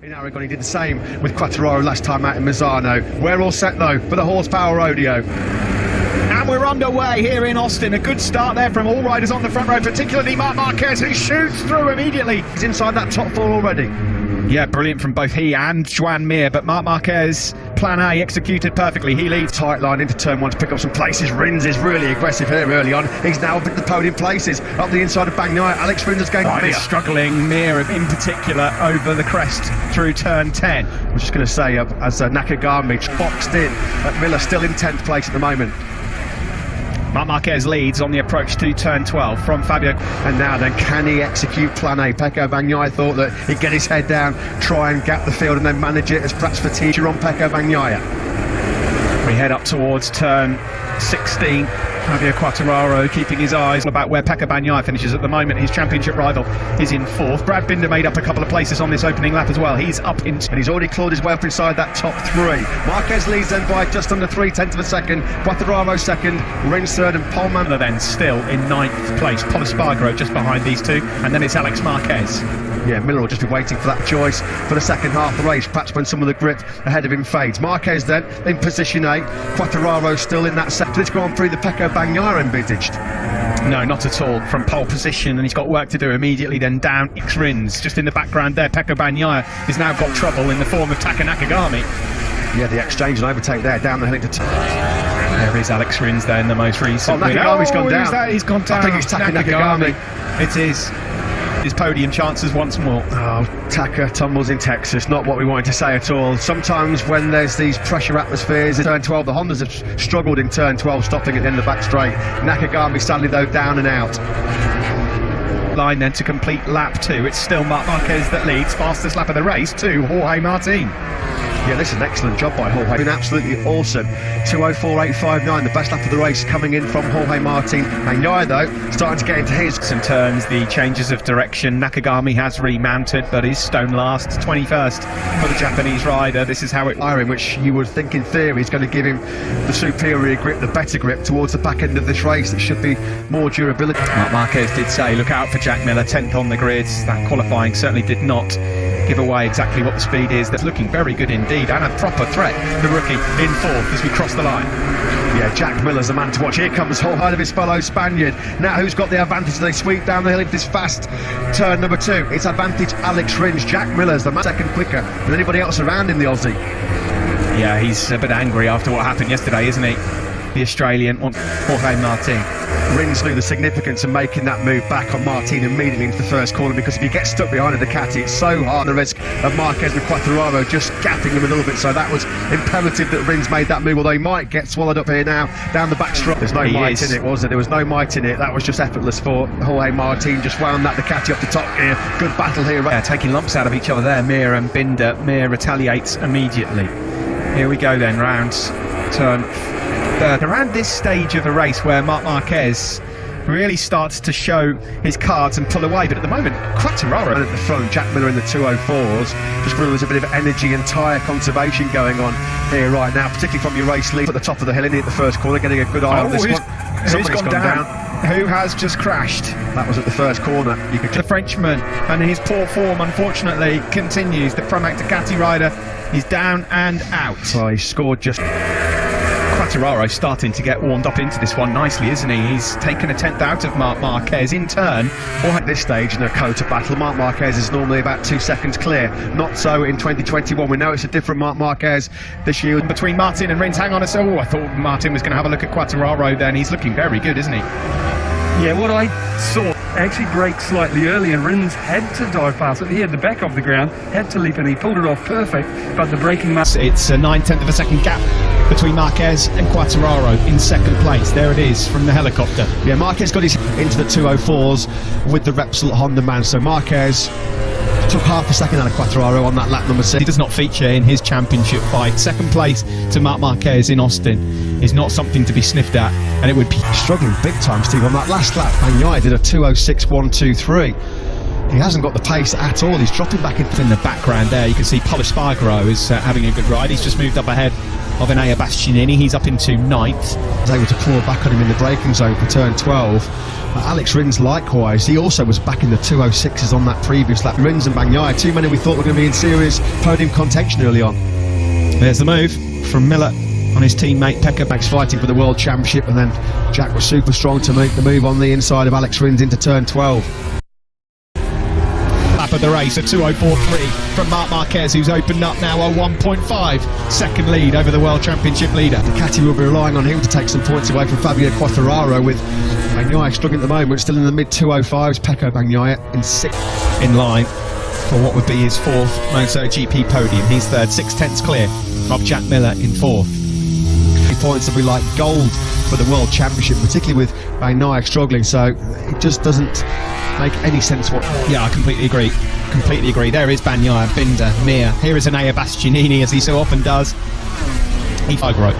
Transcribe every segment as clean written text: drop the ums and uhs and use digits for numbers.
In Aragon, he did the same with Quartararo last time out in Misano. We're all set though for the horsepower rodeo. And we're underway here in Austin. A good start there from all riders on the front row, particularly Marc Marquez, who shoots through immediately. He's inside that top four already. Yeah, brilliant from both he and Joan Mir, but Marc Marquez, plan A executed perfectly. He leads. Tight line into turn one to pick up some places. Rins is really aggressive here early on. He's now up at the podium places. Up the inside of Bagnaia, Alex Rins is going to Mir. Struggling, Mir in particular, over the crest through turn 10. I'm just going to say, as Nakagami boxed in, Miller still in 10th place at the moment. Marc Marquez leads on the approach to turn 12 from Fabio. And now then, can he execute plan A? Pecco Bagnaia thought that he'd get his head down, try and gap the field and then manage it as perhaps fatigue on Pecco Bagnaia. We head up towards turn 16. Fabio Quartararo keeping his eyes about where Pecco Bagnaia finishes at the moment. His championship rival is in 4th. Brad Binder made up a couple of places on this opening lap as well. He's up into... And he's already clawed his way up inside that top 3. Marquez leads then by just under 3/10 of a second. Quartararo second, Rins third and Polman then still in 9th place. Pol Espargaro just behind these two. And then it's Alex Marquez. Yeah, Miller will just be waiting for that choice for the second half of the race, perhaps when some of the grip ahead of him fades. Marquez then in position 8, Quartararo still in that sector. This Grand Prix the Pecco Bagnaia envisaged. No, not at all. From pole position, and he's got work to do immediately. Then down Rins, just in the background there. Pecco Bagnaia has now got trouble in the form of Taka Nakagami. Yeah, the exchange and overtake there, down the hill into... There is Alex Rins there in the most recent. Oh, Nakagami's gone down. He's gone down. I think it's Taka Nakagami. It is. His podium chances once more. Oh, Taka tumbles in Texas, not what we wanted to say at all. Sometimes when there's these pressure atmospheres in turn 12, the Hondas have struggled in turn 12, stopping at the end of the back straight. Nakagami sadly though down and out. Line then to complete lap 2. It's still Marc Marquez that leads. Fastest lap of the race to Jorge Martin. Yeah, this is an excellent job by Jorge. Been absolutely awesome. 2:04.859, the best lap of the race coming in from Jorge Martin. Bagnaia though, starting to get into his. Some turns, the changes of direction. Nakagami has remounted, but is stone last, 21st for the Japanese rider. This is how it... Iron, which you would think in theory is going to give him the superior grip, the better grip towards the back end of this race. It should be more durability. Marc Marquez did say, look out for Jack Miller, 10th on the grids. That qualifying certainly did not give away exactly what the speed is. That's looking very good indeed, and a proper threat. The rookie in 4th as we cross the line. Yeah, Jack Miller's the man to watch. Here comes Jorge of his fellow Spaniard. Now who's got the advantage as they sweep down the hill into this fast turn number 2? It's advantage Alex Rins. Jack Miller's the man second quicker than anybody else around in the Aussie. Yeah, he's a bit angry after what happened yesterday, isn't he? The Australian on Jorge Martin. Rins knew the significance of making that move back on Martin immediately into the first corner, because if you get stuck behind a Ducati, it's so hard, the risk of Marquez and Quartararo just gapping him a little bit. So that was imperative that Rins made that move, although he might get swallowed up here now down the back strip. There's no might in it, was there? There was no might in it. That was just effortless for Jorge Martin. Just wound that Ducati up the top gear. Good battle here. Yeah, taking lumps out of each other there, Mir and Binder. Mir retaliates immediately. Here we go then, round turn 3rd. Around this stage of the race where Marc Marquez really starts to show his cards and pull away, but at the moment Quartararo at the front, Jack Miller in the 204s, just feels there's a bit of energy and tyre conservation going on here right now, particularly from your race lead at the top of the hill, in at the first corner, getting a good eye on this one. Who's gone down? Who has just crashed? That was at the first corner. You could the Frenchman, and his poor form unfortunately continues. The Pramac Ducati rider is down and out. Well, he scored just... Quartararo starting to get warmed up into this one nicely, isn't he? He's taken a 10th out of Marc Marquez in turn. Or at this stage in a Cota battle, Marc Marquez is normally about 2 seconds clear. Not so in 2021. We know it's a different Marc Marquez this year. Between Martin and Rins, hang on a second. Oh, I thought Martin was going to have a look at Quartararo then. He's looking very good, isn't he? Yeah, what I saw actually braked slightly early, and Rins had to dive past it. He had the back of the ground, had to leap, and he pulled it off perfect, but the braking... It's a 9/10 of a second gap between Marquez and Quartararo in 2nd place. There it is from the helicopter. Yeah, Marquez got his into the 204s with the Repsol Honda man, so Marquez took half a second out of Quartararo on that lap number 6. He does not feature in his championship fight. 2nd place to Marc Marquez in Austin is not something to be sniffed at, and it would be struggling big time, Steve, on that last lap. Bagnaia did a 2:06.123. He hasn't got the pace at all. He's dropping back in the background there. You can see Pol Espargaro is having a good ride. He's just moved up ahead of Enea Bastianini. He's up into 9th. Was able to claw back on him in the braking zone for turn 12. Alex Rins likewise, he also was back in the 206s on that previous lap. Rins and Bagnaia, two men who we thought were going to be in serious podium contention early on. There's the move from Miller on his teammate Pekka. Max fighting for the World Championship, and then Jack was super strong to make the move on the inside of Alex Rins into turn 12. Lap of the race, a 2:04.3 from Marc Marquez, who's opened up now a 1.5 second lead over the World Championship leader. Ducati will be relying on him to take some points away from Fabio Quartararo, with Bagnaia struggling at the moment, still in the mid 205s. Pecco Bagnaia in 6th. In line for what would be his 4th MotoGP podium. He's 3rd, 6/10 clear of Jack Miller in 4th. Points will be like gold for the World Championship, particularly with Bagnaia struggling, so it just doesn't make any sense what. Yeah, I completely agree. Completely agree. There is Bagnaia, Binder, Mir. Here is Enea Bastianini, as he so often does. He Spargaro.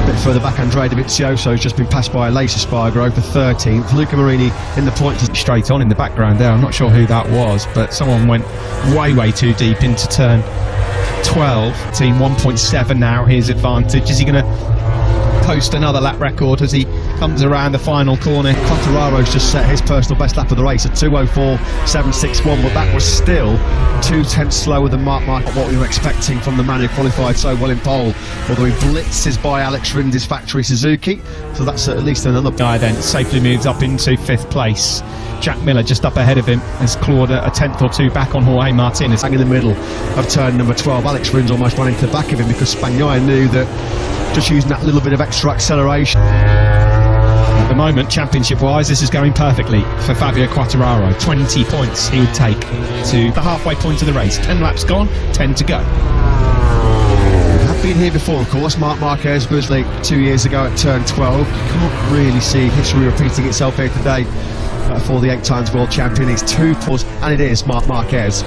A bit further back, Andrea Dovizioso has just been passed by Aleix Spargaro for 13th. Luca Marini in the points. Straight on in the background there. I'm not sure who that was, but someone went way too deep into turn 12. Team 1.7 now, his advantage. Is he going to post another lap record as he comes around the final corner? Quartararo's just set his personal best lap of the race at 2:04.761, but that was still 2/10 slower than Marc Marquez, what we were expecting from the man who qualified so well in pole, although he blitzes by Alex Rins' factory Suzuki, so that's at least another. Guy then safely moves up into 5th place. Jack Miller just up ahead of him has clawed a 10th or 2 back on Jorge Martinez. Bang in the middle of turn number 12. Alex Rins almost ran into the back of him because Bagnaia knew that just using that little bit of extra acceleration. At the moment, championship-wise, this is going perfectly for Fabio Quartararo. 20 points he would take to the halfway point of the race. 10 laps gone, 10 to go. We have been here before, of course. Marc Marquez was late 2 years ago at turn 12. You can't really see history repeating itself here today for the 8 times world champion. He's 2 points, and it is Marc Marquez.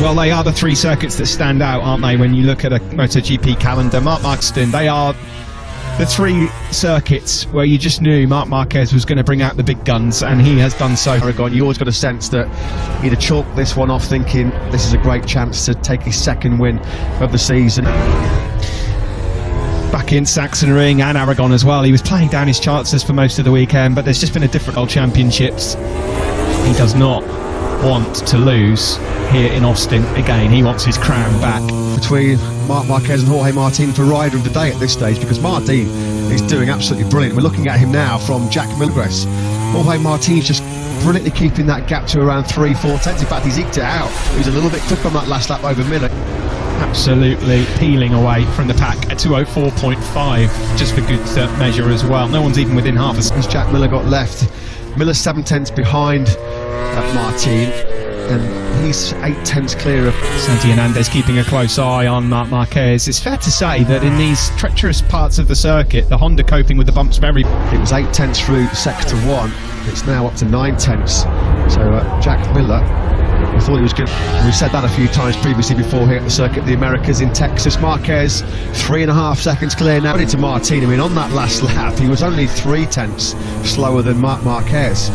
Well, they are the 3 circuits that stand out, aren't they, when you look at a MotoGP calendar? Marc Marquez, they are the 3 circuits where you just knew Marc Marquez was going to bring out the big guns, and he has done so. You always got a sense that he'd have chalked this one off thinking this is a great chance to take his 2nd win of the season. Back in Sachsenring and Aragon as well, he was playing down his chances for most of the weekend, but there's just been a different World Championships. He does not want to lose here in Austin again. He wants his crown back. Between Marc Marquez and Jorge Martin for rider of the day at this stage, because Martin is doing absolutely brilliant. We're looking at him now from Jack Miller's. Jorge Martin's just brilliantly keeping that gap to around 3-4 tenths. In fact, he's eked it out. He was a little bit quick on that last lap over Miller. Absolutely peeling away from the pack at 2:04.5, just for good measure as well. No one's even within half a second. As Jack Miller got left, Miller's 7 tenths behind Martin, and he's 8 tenths clear of Santi Hernandez, keeping a close eye on Marc Marquez. It's fair to say that in these treacherous parts of the circuit, the Honda coping with the bumps very. It was 8 tenths through sector 1. It's now up to 9 tenths. So Jack Miller, I thought he was good. We've said that a few times previously before here at the Circuit of the Americas in Texas. Marquez 3.5 seconds clear now into Martin. I mean, on that last lap he was only 3 tenths slower than Marc Marquez.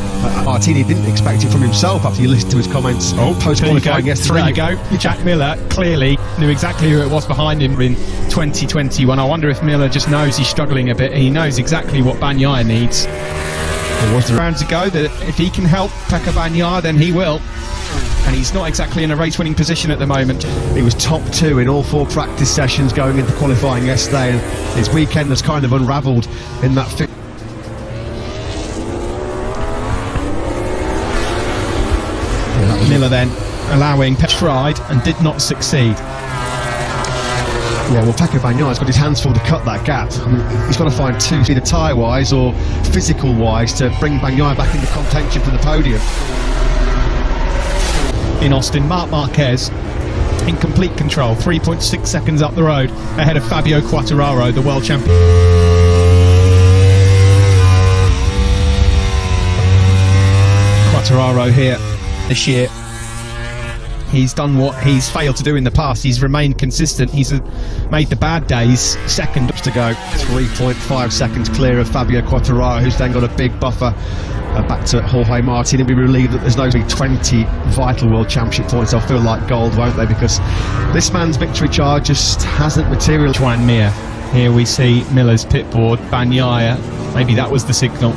Martini didn't expect it from himself after you listened to his comments post-qualifying yesterday. There you go. Jack Miller clearly knew exactly who it was behind him in 2021. I wonder if Miller just knows he's struggling a bit. He knows exactly what Bagnaia needs. There was the rounds ago that if he can help Pecco Bagnaia, then he will. And he's not exactly in a race-winning position at the moment. He was top 2 in all 4 practice sessions going into qualifying yesterday, and his weekend has kind of unravelled in that. Miller then allowing tried and did not succeed. Yeah, well, Pecco Bagnaia's got his hands full to cut that gap. I mean, he's got to find 2, either tyre-wise or physical-wise, to bring Bagnaia back into contention for the podium. In Austin, Marc Marquez in complete control, 3.6 seconds up the road ahead of Fabio Quartararo, the world champion. Quartararo here this year, he's done what he's failed to do in the past. He's remained consistent. He's made the bad days second. To go 3.5 seconds clear of Fabio Quartararo, who's then got a big buffer back to Jorge Martin, and be relieved that there's no 20 vital World Championship points. They'll feel like gold, won't they? Because this man's victory charge just hasn't materialised. Juan Mir. Here we see Miller's pitboard. Bagnaia, maybe that was the signal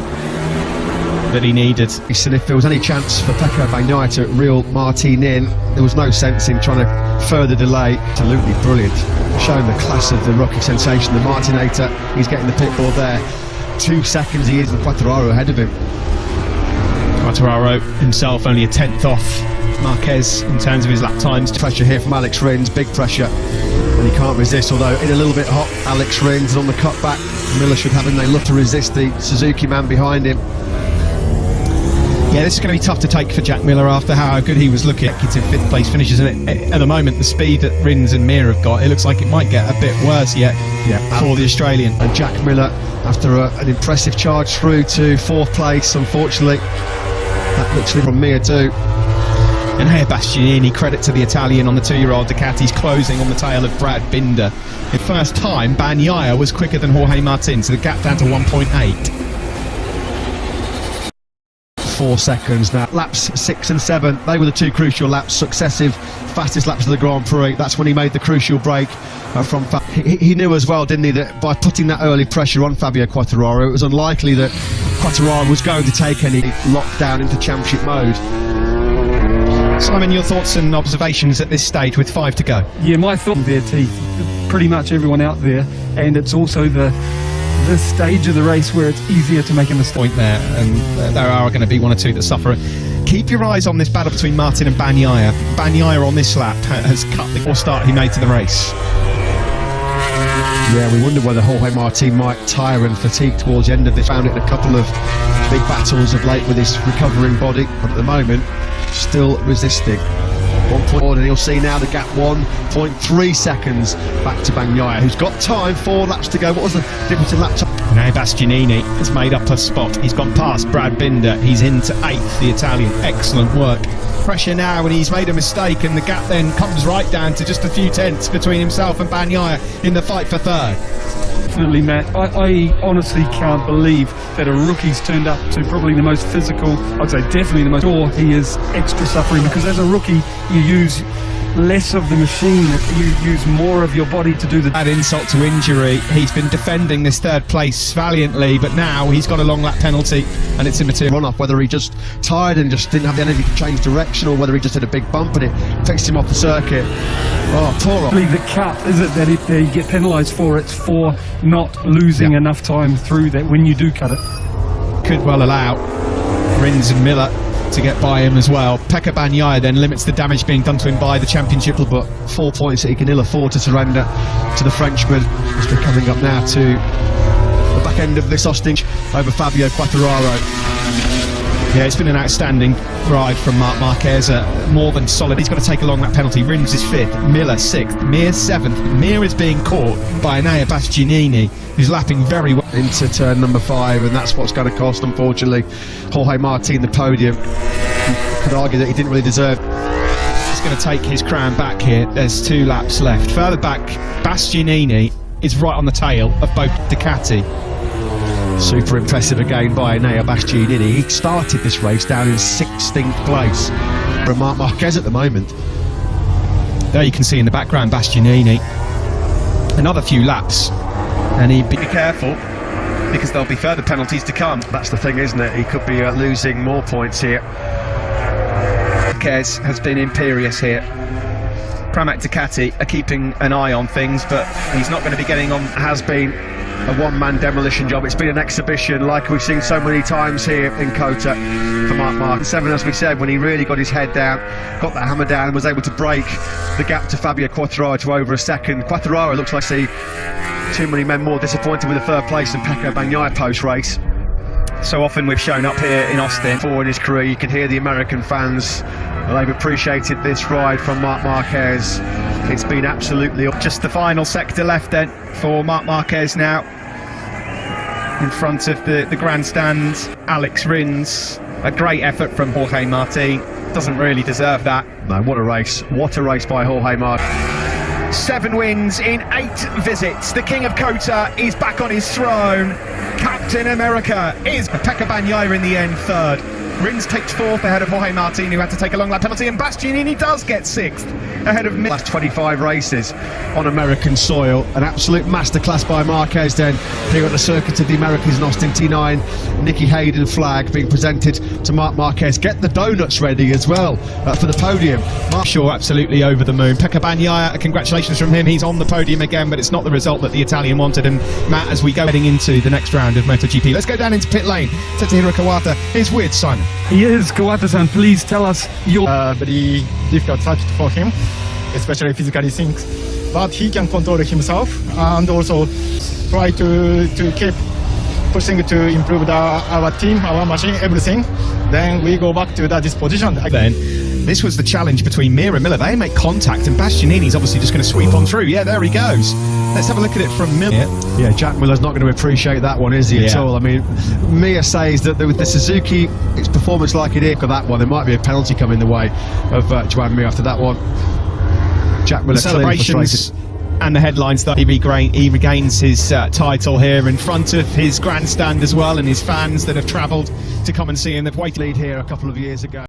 that he needed. And if there was any chance for Pecco Bagnaia to reel Martin in, there was no sense in trying to further delay. Absolutely brilliant, showing the class of the rookie sensation, the Martinator. He's getting the pitboard there. 2 seconds he is, and Quartararo ahead of him. Quartararo himself only a tenth off Marquez in terms of his lap times. Pressure here from Alex Rins, big pressure, and he can't resist, although in a little bit hot. Alex Rins, and on the cutback Miller should have him. They look to resist the Suzuki man behind him. Yeah, this is going to be tough to take for Jack Miller after how good he was looking. Executive 5th place finishes, and at the moment the speed that Rins and Mir have got, it looks like it might get a bit worse yet for the Australian. And Jack Miller, after an impressive charge through to 4th place, unfortunately that looks from Mir too. And here Bastianini, credit to the Italian on the 2-year-old Ducati's closing on the tail of Brad Binder. The first time Bagnaia was quicker than Jorge Martin, so the gap down to 1.8. 4 seconds now. Laps 6 and 7, they were the 2 crucial laps, successive fastest laps of the Grand Prix. That's when he made the crucial break from he knew as well, didn't he, that by putting that early pressure on Fabio Quartararo, it was unlikely that Quartararo was going to take any lockdown into championship mode. Simon, your thoughts and observations at this stage with 5 to go? Yeah, my thought there, Teeth, pretty much everyone out there, and it's also the stage of the race where it's easier to make a mistake. Point there, and there are going to be 1 or 2 that suffer. Keep your eyes on this battle between Martin and Bagnaia. Bagnaia on this lap has cut the poor start he made to the race. Yeah, we wonder whether Jorge Martin might tire and fatigue towards the end of this. Found it in a couple of big battles of late with his recovering body, but at the moment still resisting. 1 point, and you'll see now the gap 1.3 seconds back to Bagnaia, who's got time, 4 laps to go. What was the difference in lap time? Now Bastianini has made up a spot. He's gone past Brad Binder. He's into 8th, the Italian. Excellent work. Pressure now, and he's made a mistake, and the gap then comes right down to just a few tenths between himself and Bagnaia in the fight for 3rd. Definitely, Matt. I honestly can't believe that a rookie's turned up to probably the most physical, I'd say definitely the most, or he is extra suffering, because as a rookie you use less of the machine, you use more of your body to do the... Add insult to injury, he's been defending this 3rd place valiantly, but now he's got a long lap penalty and it's immaterial. Run off, whether he just tired and just didn't have the energy to change direction, or whether he just had a big bump and it fixed him off the circuit. Oh, poor off. The cut, is it that if they get penalised for, it's for not losing enough time through that when you do cut it. Could well allow Rins and Miller to get by him as well. Pecco Bagnaia then limits the damage being done to him by the championship. But 4 points that he can ill afford to surrender to the Frenchman, as they're coming up now to the back end of this Austin over Fabio Quartararo. Yeah, it's been an outstanding ride from Marc Marquez, more than solid. He's got to take a long lap penalty. Rins is 5th, Miller 6th, Mir 7th. Mir is being caught by Enea Bastianini, who's lapping very well into turn number 5, and that's what's going to cost, unfortunately, Jorge Martin the podium. You could argue that he didn't really deserve. He's going to take his crown back here. There's 2 laps left. Further back, Bastianini is right on the tail of both Ducati. Super impressive again by Enea Bastianini. He started this race down in 16th place from Marc Marquez at the moment. There you can see in the background Bastianini. Another few laps, and he'd be careful because there'll be further penalties to come. That's the thing, isn't it? He could be losing more points here. Marquez has been imperious here. Pramac Ducati are keeping an eye on things, but he's not going to be getting on. Has been a one-man demolition job. It's been an exhibition like we've seen so many times here in Kota for Marc Marquez. 7, as we said, when he really got his head down, got that hammer down, and was able to break the gap to Fabio Quartararo to over a second. Quartararo looks like too many men more disappointed with the 3rd place than Pecco Bagnaia post-race. So often we've shown up here in Austin. For in his career, you can hear the American fans. They've appreciated this ride from Marc Marquez. It's been absolutely... Just the final sector left then for Marc Marquez now. In front of the grandstand, Alex Rins. A great effort from Jorge Martin. Doesn't really deserve that. No, what a race. What a race by Jorge Martin. 7 wins in 8 visits. The King of Kota is back on his throne. Captain Austin America is Pecco Bagnaia in the end third. Rins takes fourth ahead of Jorge Martin, who had to take a long lap penalty, and Bastianini does get sixth ahead of Last 25 races on American soil. An absolute masterclass by Marquez then here at the Circuit of the Americas in Austin T9. Nicky Hayden flag being presented to Marc Marquez. Get the donuts ready as well for the podium. Sure, absolutely over the moon. Pecco Bagnaia, congratulations from him. He's on the podium again, but it's not the result that the Italian wanted. And Matt, as we go heading into the next round of MotoGP, let's go down into pit lane. Tetsuhiro Kawata is with Simon. He is. Kawata-san, please tell us your... very difficult circuit for him, especially physically things. But he can control himself and also try to keep pushing to improve our team, our machine, everything. Then we go back to this position. Then this was the challenge between Mir and Miller. They make contact, and Bastianini's obviously just going to sweep on through. Yeah, there he goes. Let's have a look at it from Miller. Yeah, Jack Miller's not going to appreciate that one, is he, at all? I mean, Mir says that with the Suzuki, its performance like it is for that one, there might be a penalty coming the way of Joan Mir after that one. Jack Miller Celebrations and the headlines that he regains his title here in front of his grandstand as well, and his fans that have travelled to come and see him. They've waited lead here a couple of years ago.